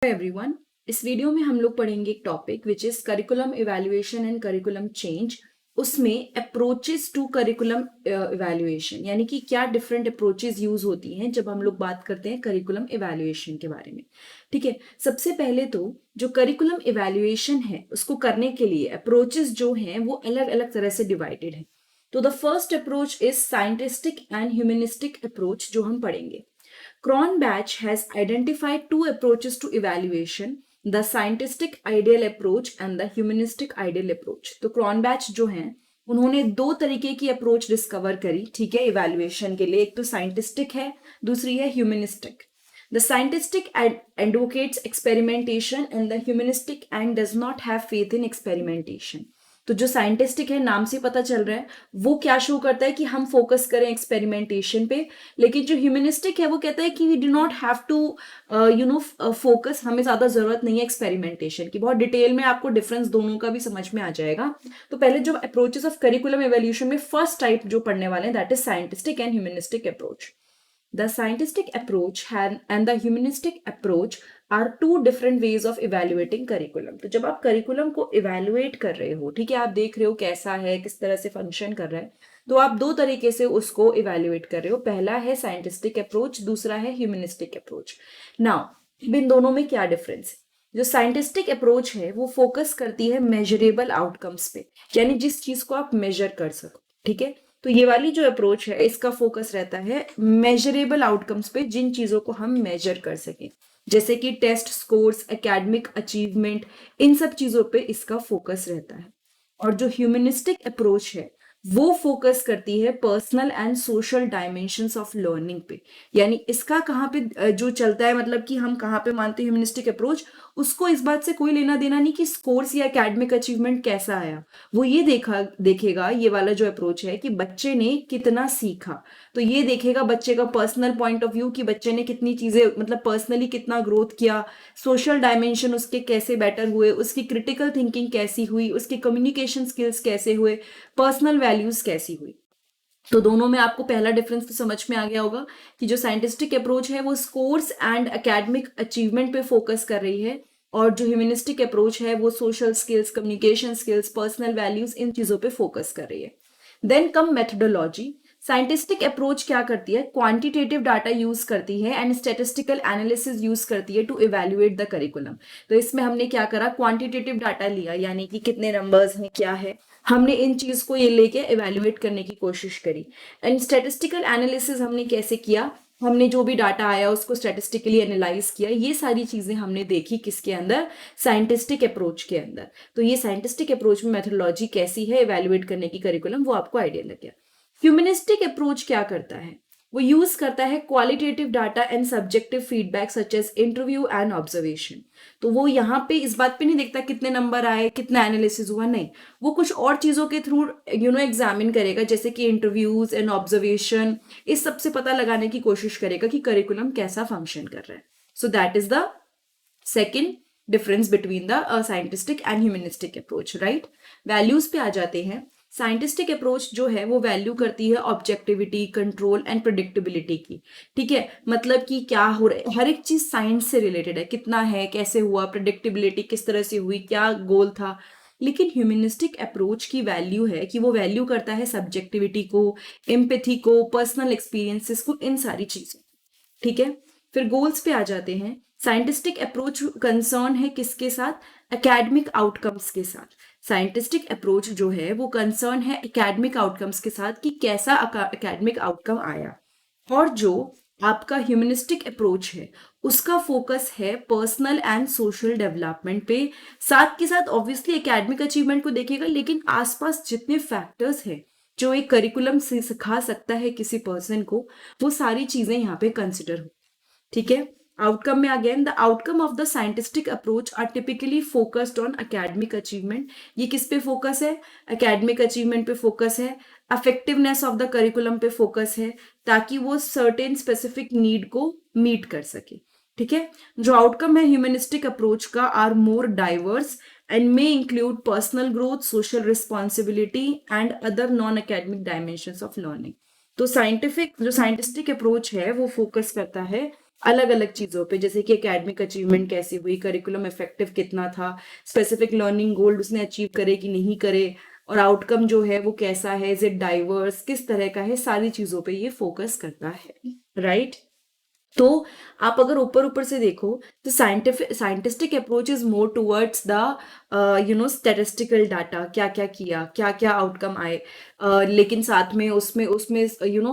Everyone, इस video में हम लोग पढ़ेंगे एक topic which is curriculum evaluation and curriculum change. उसमें अप्रोचेस टू करिकुलम इवैल्यूएशन, यानी कि क्या डिफरेंट अप्रोचेस यूज होती हैं जब हम लोग बात करते हैं करिकुलम इवैल्यूएशन के बारे में। ठीक है, सबसे पहले तो जो करिकुलम इवैल्यूएशन है उसको करने के लिए अप्रोचेस जो हैं वो अलग अलग तरह से डिवाइडेड है। तो the first approach is scientistic and humanistic approach, जो हम पढ़ेंगे। Cronbach has identified two approaches to evaluation, the scientific ideal approach and the humanistic ideal approach. तो Cronbach जो हैं उन्होंने दो तरीके की अप्रोच डिस्कवर करी, ठीक है, इवैल्यूएशन के लिए। एक तो साइंटिस्टिक है, दूसरी है humanistic. The scientific advocates experimentation and the humanistic and does not have faith in experimentation. तो जो साइंटिस्टिक है, नाम से पता चल रहा है, वो क्या शो करता है कि हम फोकस करें एक्सपेरिमेंटेशन पे। लेकिन जो ह्यूमनिस्टिक है वो कहता है कि we do not have to focus, हमें ज्यादा जरूरत नहीं है एक्सपेरिमेंटेशन की। बहुत डिटेल में आपको डिफरेंस दोनों का भी समझ में आ जाएगा। तो पहले जो अप्रोचेस ऑफ करिकुलम एवोल्यूशन में फर्स्ट टाइप जो पढ़ने वाले हैं, that is scientistic and humanistic approach. The scientific approach and the humanistic approach are two different ways of evaluating curriculum. तो जब आप curriculum को evaluate कर रहे हो, ठीक है, आप देख रहे हो कैसा है, किस तरह से function कर रहा है, तो आप दो तरीके से उसको evaluate कर रहे हो। पहला है scientific approach, दूसरा है humanistic approach. Now, इन दोनों में क्या difference है? जो साइंटिस्टिक अप्रोच है वो फोकस करती है मेजरेबल आउटकम्स पे, यानी जिस चीज को आप मेजर कर सको। ठीक है, तो ये वाली जो अप्रोच है इसका फोकस रहता है मेजरेबल आउटकम्स पे, जिन चीजों को हम मेजर कर सकें, जैसे कि टेस्ट स्कोर्स, एकेडमिक अचीवमेंट, इन सब चीजों पे इसका फोकस रहता है। और जो ह्यूमनिस्टिक अप्रोच है वो फोकस करती है personal and social dimensions of learning पे, यानी इसका कहाँ पे जो चलता है, मतलब कि हम कहाँ पे मानते हैं ह्यूमनिस्टिक अप्रोच, उसको इस बात से कोई लेना देना नहीं कि स्कोर्स या एकेडमिक अचीवमेंट कैसा आया। वो ये देखेगा, ये वाला जो अप्रोच है, कि बच्चे ने कितना सीखा। तो ये देखेगा बच्चे का पर्सनल पॉइंट ऑफ व्यू कि बच्चे ने कितनी चीजें, मतलब पर्सनली कितना ग्रोथ किया, सोशल डायमेंशन उसके कैसे बेटर हुए, उसकी क्रिटिकल थिंकिंग कैसी हुई, उसके कम्युनिकेशन स्किल्स कैसे हुए, पर्सनल वैल्यूज कैसी हुई। तो दोनों में आपको पहला डिफरेंस तो समझ में आ गया होगा कि जो साइंटिस्टिक अप्रोच है वो स्कोर्स एंड एकेडमिक अचीवमेंट पे फोकस कर रही है, और जो ह्यूमनिस्टिक अप्रोच है वो social skills, communication skills, personal values, इन चीजों पे फोकस कर रही है। Then come methodology. Scientistic approach क्या करती है, क्वांटिटेटिव डाटा यूज करती है एंड स्टेटिस्टिकल एनालिसिस यूज करती है टू इवैल्यूएट द करिकुलम। तो इसमें हमने क्या करा, क्वांटिटेटिव डाटा लिया, यानी कि कितने नंबर्स हैं, क्या है, हमने इन चीज को ये लेके इवैल्यूएट करने की कोशिश करी। एंड स्टेटिस्टिकल एनालिसिस हमने कैसे किया, हमने जो भी डाटा आया उसको स्टैटिस्टिकली एनालाइज किया। ये सारी चीजें हमने देखी किसके अंदर, साइंटिस्टिक अप्रोच के अंदर। तो ये साइंटिस्टिक अप्रोच में मेथोडोलॉजी कैसी है इवैल्यूएट करने की करिकुलम, वो आपको आइडिया लग गया। ह्यूमनिस्टिक अप्रोच क्या करता है, वो यूज करता है qualitative data and subjective feedback such as interview and observation. तो वो यहाँ पे इस बात पे नहीं देखता कितने नंबर आए, कितना एनालिसिस हुआ, नहीं, वो कुछ और चीजों के थ्रू एग्जामिन करेगा, जैसे कि इंटरव्यूज एंड ऑब्जर्वेशन, इस सब से पता लगाने की कोशिश करेगा कि करिकुलम कैसा फंक्शन कर रहा है। So that is the second difference between the scientistic and humanistic approach, right. Values पे आ जाते हैं। साइंटिस्टिक अप्रोच जो है वो वैल्यू करती है ऑब्जेक्टिविटी, कंट्रोल एंड प्रेडिक्टेबिलिटी की। ठीक है, मतलब कि क्या हो रहा है, हर एक चीज साइंस से रिलेटेड है, कितना है, कैसे हुआ, प्रेडिक्टेबिलिटी किस तरह से हुई, क्या गोल था। लेकिन ह्यूमनिस्टिक अप्रोच की वैल्यू है कि वो वैल्यू करता है सब्जेक्टिविटी को, एम्पैथी को, पर्सनल एक्सपीरियंसेस को, इन सारी चीजों। ठीक है, फिर गोल्स पे आ जाते हैं। साइंटिस्टिक अप्रोच कंसर्न है किसके साथ, एकेडमिक आउटकम्स के साथ। साइंटिस्टिक अप्रोच जो है वो कंसर्न है एकेडमिक आउटकम्स के साथ कि कैसा एकेडमिक आउटकम आया। और जो आपका ह्यूमनिस्टिक अप्रोच है उसका फोकस है पर्सनल एंड सोशल डेवलपमेंट पे, साथ के साथ ऑब्वियसली एकेडमिक अचीवमेंट को देखेगा, लेकिन आसपास जितने फैक्टर्स हैं जो एक करिकुलम से सिखा सकता है किसी पर्सन को, वो सारी चीजें यहाँ पे कंसिडर हो। ठीक है, आउटकम में again the outcome of the scientistic approach are typically focused on academic achievement. ये किस पे फोकस है, एकेडमिक अचीवमेंट पे फोकस है। इफेक्टिवनेस ऑफ द करिकुलम पे फोकस है, ताकि वो सर्टेन स्पेसिफिक नीड को मीट कर सके। ठीक है, जो आउटकम है ह्यूमनिस्टिक अप्रोच का are more diverse and may include personal growth, social responsibility and other non academic dimensions of learning. तो साइंटिफिक जो साइंटिस्टिक अप्रोच है वो फोकस करता है अलग अलग चीजों पे, जैसे कि एकेडमिक अचीवमेंट कैसी हुई, करिकुलम इफेक्टिव कितना था, स्पेसिफिक लर्निंग गोल उसने अचीव करे कि नहीं करे, और आउटकम जो है वो कैसा है, इज इट डाइवर्स, किस तरह का है, सारी चीजों पे ये फोकस करता है, राइट। तो आप अगर ऊपर ऊपर से देखो तो scientistic approach is more towards the statistical data, क्या क्या किया, क्या क्या आउटकम आए, लेकिन साथ में उसमें उसमें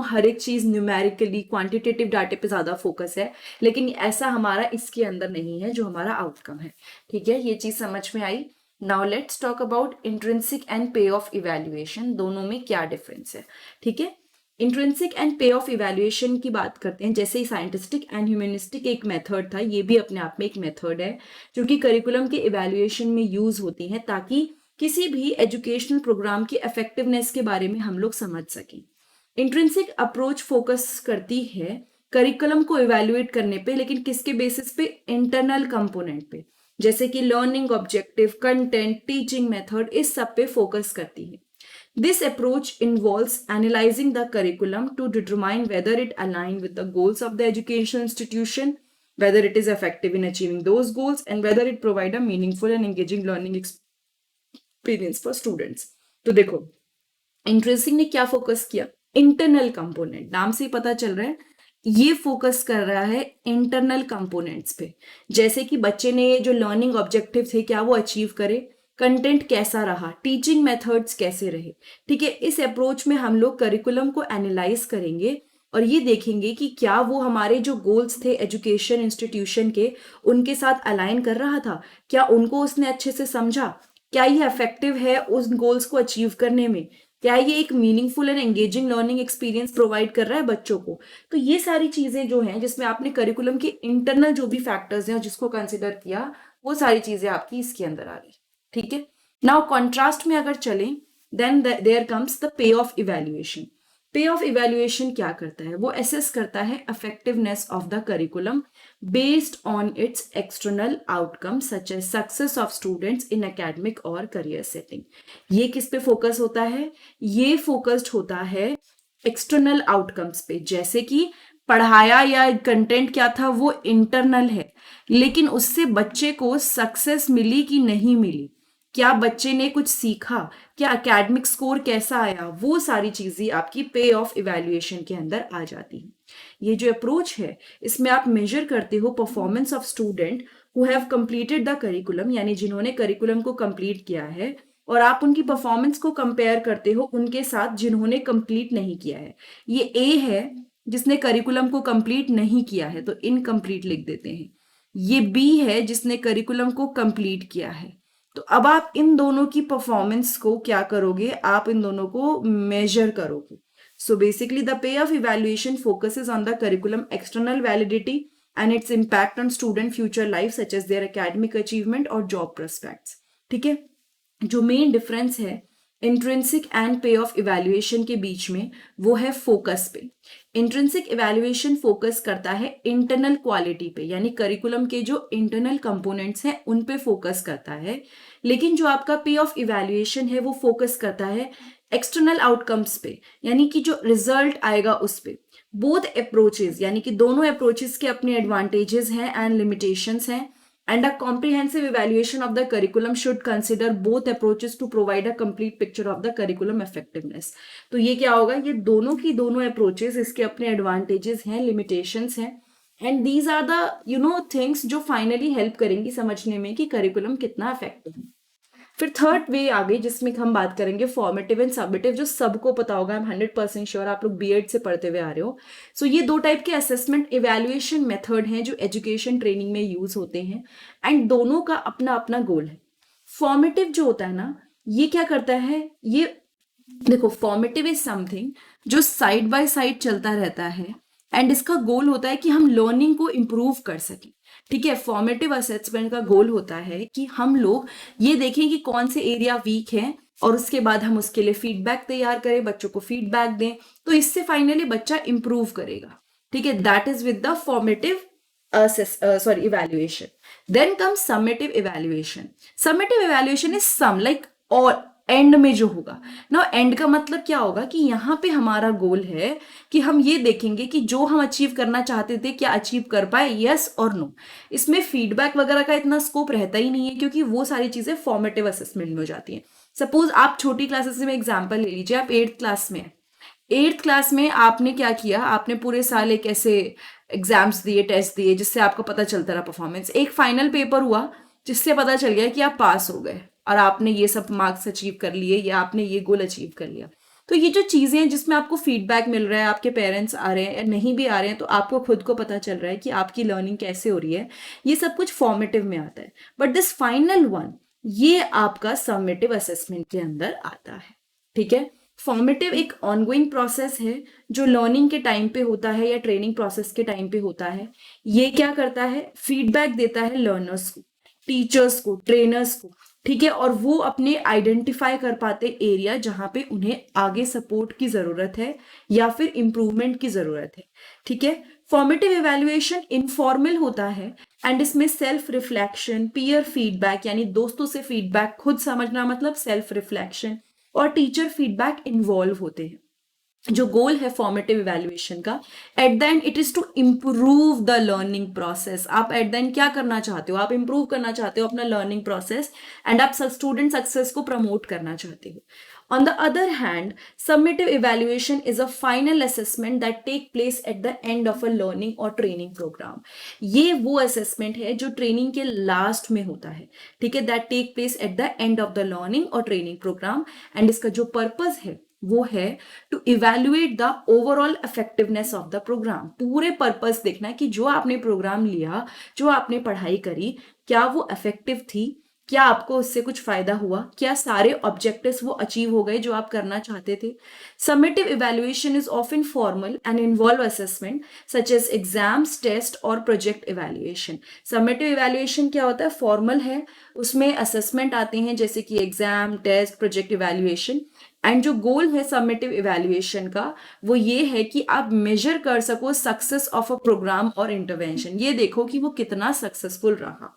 हर एक चीज न्यूमेरिकली क्वांटिटेटिव डाटे पे ज्यादा फोकस है, लेकिन ऐसा हमारा इसके अंदर नहीं है जो हमारा आउटकम है। ठीक है, ये चीज समझ में आई। Now let's talk about intrinsic and payoff evaluation, दोनों में क्या डिफरेंस है। ठीक है, intrinsic and payoff evaluation की बात करते हैं। जैसे ही साइंटिस्टिक एंड ह्यूमनिस्टिक एक मेथड था, ये भी अपने आप में एक मेथड है जो कि करिकुलम के इवैल्यूएशन में यूज होती है, ताकि किसी भी एजुकेशनल प्रोग्राम की इफेक्टिवनेस के बारे में हम लोग समझ सकें। इंट्रिंसिक अप्रोच फोकस करती है करिकुलम को इवैल्यूएट करने पे, लेकिन किसके बेसिस पे, इंटरनल कंपोनेंट पे, जैसे कि learning objective, content, teaching method, इस सब पे फोकस करती है। This approach involves analyzing the curriculum to determine whether it aligns with the goals of the educational institution, whether it is effective in achieving those goals, and whether it provides a meaningful and engaging learning experience for students. तो देखो, interesting ने क्या focus किया, internal component, नाम से ही पता चल रहा है ये फोकस कर रहा है इंटरनल कंपोनेंट्स पे, जैसे कि बच्चे ने जो लर्निंग ऑब्जेक्टिव थे क्या वो अचीव करे, कंटेंट कैसा रहा, टीचिंग मेथड्स कैसे रहे। ठीक है, इस अप्रोच में हम लोग करिकुलम को एनालाइज करेंगे और ये देखेंगे कि क्या वो हमारे जो गोल्स थे एजुकेशन इंस्टीट्यूशन के, उनके साथ अलाइन कर रहा था, क्या उनको उसने अच्छे से समझा, क्या ये इफेक्टिव है उस गोल्स को अचीव करने में, क्या ये एक meaningful and engaging learning experience provide कर रहा है बच्चों को। तो ये सारी चीजें जो हैं, जिसमें आपने करिकुलम के इंटरनल जो भी फैक्टर्स हैं जिसको कंसिडर किया, वो सारी चीजें आपकी इसके अंदर आ गई। ठीक है, नाउ कॉन्ट्रास्ट में अगर चलें, then there comes the payoff evaluation. पे ऑफ इवैल्यूएशन क्या करता है, वो असेस करता है effectiveness of the curriculum based on it's external outcome such as success of students in academic और करियर सेटिंग। ये किस पे फोकस होता है, ये फोकस्ड होता है एक्सटर्नल आउटकम्स पे, जैसे कि पढ़ाया या कंटेंट क्या था वो इंटरनल है, लेकिन उससे बच्चे को सक्सेस मिली कि नहीं मिली, क्या बच्चे ने कुछ सीखा, क्या एकेडमिक स्कोर कैसा आया, वो सारी चीजें आपकी पे ऑफ इवैल्यूएशन के अंदर आ जाती है। ये जो अप्रोच है, इसमें आप मेजर करते हो performance of student who have completed the curriculum, यानी जिन्होंने करिकुलम को कंप्लीट किया है, और आप उनकी परफॉर्मेंस को कंपेयर करते हो उनके साथ जिन्होंने कंप्लीट नहीं किया है। ये ए है जिसने करिकुलम को कंप्लीट नहीं किया है, तो इनकम्प्लीट लिख देते हैं। ये बी है जिसने करिकुलम को कंप्लीट किया है। तो अब आप इन दोनों की परफॉर्मेंस को क्या करोगे, आप इन दोनों को मेजर करोगे। So basically the payoff evaluation focuses on the curriculum external validity and its impact on student future life such as their academic achievement और जॉब प्रोस्पेक्ट्स। ठीक है, जो मेन डिफरेंस है intrinsic and payoff evaluation के बीच में, वो है फोकस पे। इंट्रिंसिक इवैल्यूएशन फोकस करता है इंटरनल क्वालिटी पे, यानी करिकुलम के जो इंटरनल कंपोनेंट्स हैं उन पे फोकस करता है, लेकिन जो आपका पे ऑफ इवैल्यूएशन है वो फोकस करता है एक्सटर्नल आउटकम्स पे, यानी कि जो रिजल्ट आएगा उस पे। बोथ अप्रोचेस, यानी कि दोनों अप्रोचेस के अपने एडवांटेजेस हैं एंड लिमिटेशंस हैं, and a comprehensive evaluation of the curriculum should consider both approaches to provide a complete picture of the curriculum effectiveness। तो ये क्या होगा, ये दोनों की दोनों approaches, इसके अपने advantages हैं, limitations हैं, and these are the things जो finally help करेंगी समझने में कि curriculum कितना effective है। फिर थर्ड वे आ गई जिसमें हम बात करेंगे फॉर्मेटिव एंड सबमिटिव, जो सबको पता होगा, आई एम 100% श्योर आप लोग बीएड से पढ़ते हुए आ रहे हो। सो ये दो टाइप के असेसमेंट इवैल्यूएशन मेथड हैं जो एजुकेशन ट्रेनिंग में यूज होते हैं, एंड दोनों का अपना अपना गोल है। फॉर्मेटिव जो होता है ना, ये क्या करता है, ये देखो, फॉर्मेटिव इज समथिंग जो साइड बाय साइड चलता रहता है, एंड इसका गोल होता है कि हम लर्निंग को इम्प्रूव कर सकें। ठीक है, फॉर्मेटिव असेसमेंट का गोल होता है कि हम लोग ये देखें कि कौन से एरिया वीक है, और उसके बाद हम उसके लिए फीडबैक तैयार करें, बच्चों को फीडबैक दें, तो इससे फाइनली बच्चा इंप्रूव करेगा। ठीक है, that is with the formative evaluation. Then comes summative evaluation. Summative evaluation is some, like end में जो होगा ना, एंड का मतलब क्या होगा कि यहाँ पे हमारा गोल है कि हम ये देखेंगे कि जो हम अचीव करना चाहते थे क्या अचीव कर पाए, यस और नो। इसमें फीडबैक वगैरह का इतना स्कोप रहता ही नहीं है, क्योंकि वो सारी चीजें फॉर्मेटिव असेसमेंट में हो जाती हैं। सपोज आप छोटी क्लासेस में एग्जाम्पल ले लीजिए, आप 8th क्लास में हैं। 8th क्लास में आपने क्या किया, आपने पूरे साल एक ऐसे एग्जाम्स दिए, टेस्ट दिए, जिससे आपको पता चलता रहा परफॉर्मेंस। एक फाइनल पेपर हुआ जिससे पता चल गया कि आप पास हो गए और आपने ये सब मार्क्स अचीव कर लिए या आपने ये गोल अचीव कर लिया। तो ये जो चीजें हैं जिसमें आपको फीडबैक मिल रहा है, आपके पेरेंट्स आ रहे हैं या नहीं भी आ रहे हैं, तो आपको खुद को पता चल रहा है कि आपकी लर्निंग कैसे हो रही है, ये सब कुछ फॉर्मेटिव में आता है। बट दिस फाइनल वन, ये आपका समेटिव असेसमेंट के अंदर आता है। ठीक है, फॉर्मेटिव एक ऑनगोइंग प्रोसेस है जो लर्निंग के टाइम पे होता है या ट्रेनिंग प्रोसेस के टाइम पे होता है। ये क्या करता है, फीडबैक देता है लर्नर्स को, टीचर्स को, ट्रेनर्स को। ठीक है, और वो अपने आइडेंटिफाई कर पाते एरिया जहां पे उन्हें आगे सपोर्ट की जरूरत है या फिर इंप्रूवमेंट की जरूरत है। ठीक है, फॉर्मेटिव इवैल्यूएशन इनफॉर्मल होता है एंड इसमें सेल्फ रिफ्लेक्शन, पीयर फीडबैक यानी दोस्तों से फीडबैक खुद समझना मतलब सेल्फ रिफ्लेक्शन, और टीचर फीडबैक इन्वॉल्व होते हैं। जो गोल है फॉर्मेटिव इवैल्यूएशन का, at the end it is to improve the learning process. आप एट द एंड क्या करना चाहते हो, आप इंप्रूव करना चाहते हो अपना लर्निंग प्रोसेस एंड आप स्टूडेंट सक्सेस को प्रमोट करना चाहते हो। On the other hand, summative evaluation is a final assessment that take place at the end of a learning or training program. ये वो assessment है जो ट्रेनिंग के लास्ट में होता है। ठीक है, that take place at the end of the learning or training program, and इसका जो पर्पस है वो है to evaluate the overall effectiveness of the programme. पूरे पर्पस देखना है कि जो आपने प्रोग्राम लिया, जो आपने पढ़ाई करी, क्या वो इफेक्टिव थी, क्या आपको उससे कुछ फायदा हुआ, क्या सारे ऑब्जेक्टिव्स वो अचीव हो गए जो आप करना चाहते थे। Summative evaluation is often formal and involve assessment such as exams, test और प्रोजेक्ट इवैल्यूएशन। समेटिव इवैल्यूएशन क्या होता है, फॉर्मल है, उसमें असेसमेंट आते हैं जैसे कि exam, test, project evaluation. And जो गोल है समेटिव इवैल्यूएशन का वो ये है कि आप मेजर कर सको सक्सेस ऑफ अ प्रोग्राम और इंटरवेंशन। ये देखो कि वो कितना सक्सेसफुल रहा,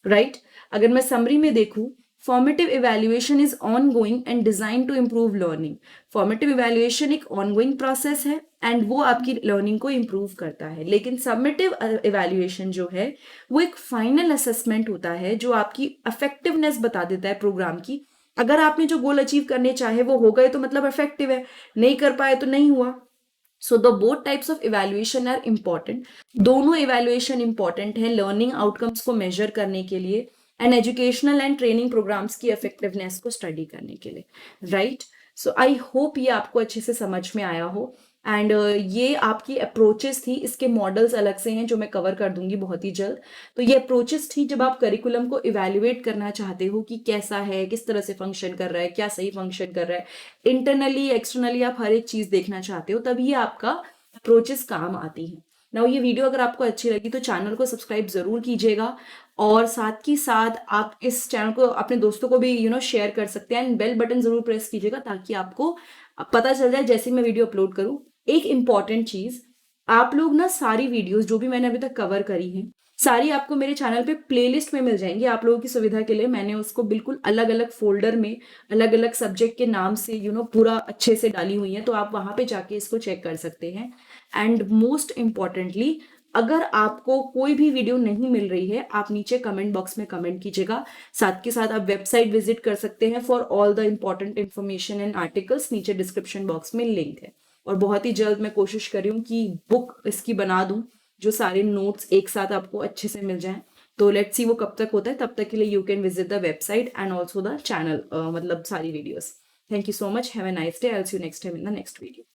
राइट। अगर मैं समरी में देखूं, formative evaluation is ongoing and design to improve learning. Formative evaluation एक ऑनगोइंग प्रोसेस है एंड वो आपकी लर्निंग को इंप्रूव करता है। लेकिन समेटिव इवैल्यूएशन जो है वो एक फाइनल असेसमेंट होता है जो आपकी इफेक्टिवनेस बता देता है प्रोग्राम की। अगर आपने जो गोल अचीव करने चाहे वो हो गए तो मतलब इफेक्टिव है, नहीं कर पाए तो नहीं हुआ। So the both types of evaluation are important. दोनों इवैल्यूएशन इंपॉर्टेंट है लर्निंग आउटकम्स को मेजर करने के लिए and educational and training programmes की इफेक्टिवनेस को स्टडी करने के लिए, राइट। सो आई होप ये आपको अच्छे से समझ में आया हो। एंड ये आपकी अप्रोचेस थी, इसके मॉडल्स अलग से हैं जो मैं कवर कर दूंगी बहुत ही जल्द। तो ये अप्रोचेस थी जब आप करिकुलम को इवैल्यूएट करना चाहते हो कि कैसा है, किस तरह से फंक्शन कर रहा है, क्या सही फंक्शन कर रहा है, इंटरनली एक्सटर्नली आप हर एक चीज देखना चाहते हो, तब ये आपका अप्रोचेस काम आती है। नाउ ये वीडियो अगर आपको अच्छी लगी तो चैनल को सब्सक्राइब जरूर कीजिएगा, और साथ ही साथ आप इस चैनल को अपने दोस्तों को भी शेयर कर सकते हैं एंड बेल बटन जरूर प्रेस कीजिएगा ताकि आपको पता चल जाए जैसे मैं वीडियो अपलोड करूं। एक इंपॉर्टेंट चीज, आप लोग ना सारी वीडियोस जो भी मैंने अभी तक कवर करी हैं सारी आपको मेरे चैनल पे प्लेलिस्ट में मिल जाएंगी। आप लोगों की सुविधा के लिए मैंने उसको बिल्कुल अलग अलग फोल्डर में अलग अलग सब्जेक्ट के नाम से पूरा अच्छे से डाली हुई है, तो आप वहां पे जाके इसको चेक कर सकते हैं। एंड मोस्ट इम्पॉर्टेंटली, अगर आपको कोई भी वीडियो नहीं मिल रही है आप नीचे कमेंट बॉक्स में कमेंट कीजिएगा। साथ के साथ आप वेबसाइट विजिट कर सकते हैं for all the important information and articles, नीचे डिस्क्रिप्शन बॉक्स में लिंक है। और बहुत ही जल्द मैं कोशिश कर रही हूँ कि बुक इसकी बना दूं जो सारे नोट्स एक साथ आपको अच्छे से मिल जाएं। तो लेट्स सी वो कब तक होता है, तब तक के लिए you can visit the website and also the channel, मतलब सारी videos. Thank you so much, have a nice day, I will see you next time in the next video.